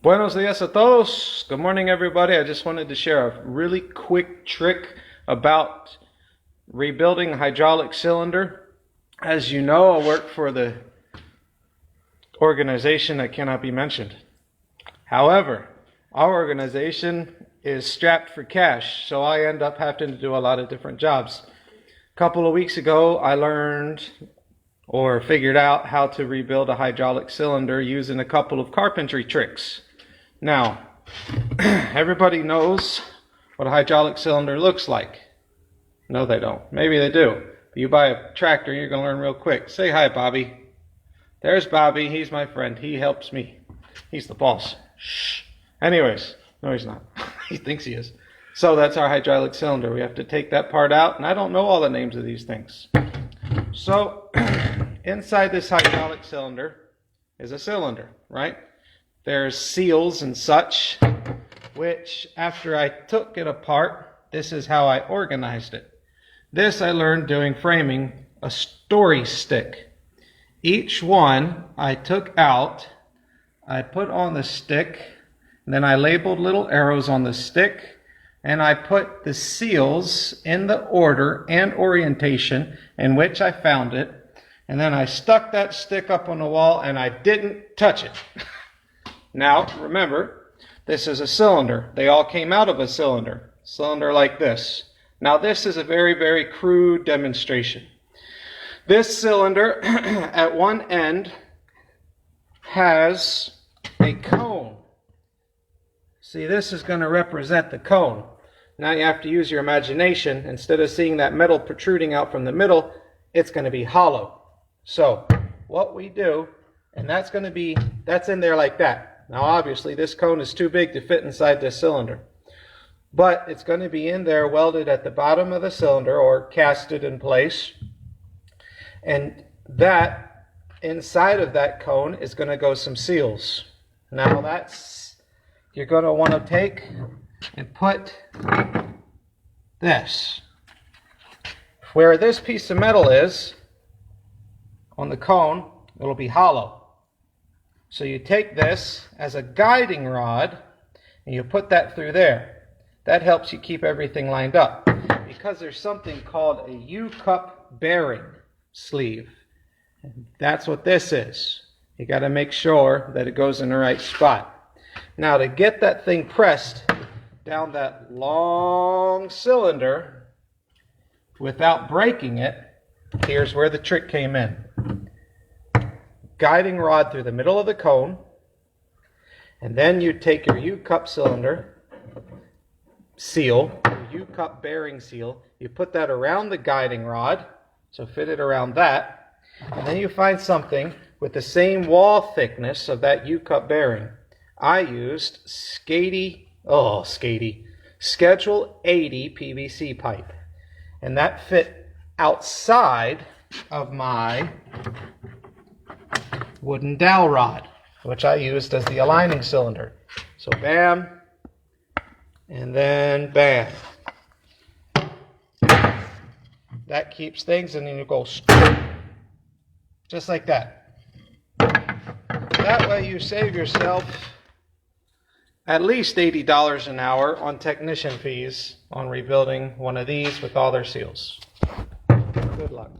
Buenos días a todos. Good morning, everybody. I just wanted to share a really quick trick about rebuilding a hydraulic cylinder. As you know, I work for the organization that cannot be mentioned. However, our organization is strapped for cash, so I end up having to do a lot of different jobs. A couple of weeks ago, I learned or figured out how to rebuild a hydraulic cylinder using a couple of carpentry tricks. Now, everybody knows what a hydraulic cylinder looks like. No, they don't. Maybe they do. But you buy a tractor, you're going to learn real quick. Say hi, Bobby. There's Bobby. He's my friend. He helps me. He's the boss. Shh. Anyways, no, he's not. He thinks he is. So that's our hydraulic cylinder. We have to take that part out, and I don't know all the names of these things. So inside this hydraulic cylinder is a cylinder, right? There's seals and such, which after I took it apart, this is how I organized it. This I learned doing framing a story stick. Each one I took out, I put on the stick, and then I labeled little arrows on the stick, and I put the seals in the order and orientation in which I found it, and then I stuck that stick up on the wall and I didn't touch it. Now, remember, this is a cylinder. They all came out of a cylinder. Cylinder like this. Now, this is a very, very crude demonstration. This cylinder at one end has a cone. See, this is going to represent the cone. Now you have to use your imagination. Instead of seeing that metal protruding out from the middle, it's going to be hollow. So, what we do, and that's in there like that. Now obviously this cone is too big to fit inside this cylinder. But it's going to be in there welded at the bottom of the cylinder or casted in place. And that, inside of that cone is going to go some seals. Now you're going to want to take and put this. Where this piece of metal is, on the cone, it'll be hollow. So you take this as a guiding rod and you put that through there. That helps you keep everything lined up. Because there's something called a U-cup bearing sleeve. And that's what this is. You got to make sure that it goes in the right spot. Now to get that thing pressed down that long cylinder without breaking it, here's where the trick came in. Guiding rod through the middle of the cone, and then you take your U-cup cylinder seal, your U-cup bearing seal, you put that around the guiding rod, so fit it around that, and then you find something with the same wall thickness of that U-cup bearing. I used Schedule 80 PVC pipe, and that fit outside of my wooden dowel rod, which I used as the aligning cylinder. So bam, and then bam. That keeps things, and then you go just like that. That way you save yourself at least $80 an hour on technician fees on rebuilding one of these with all their seals. Good luck.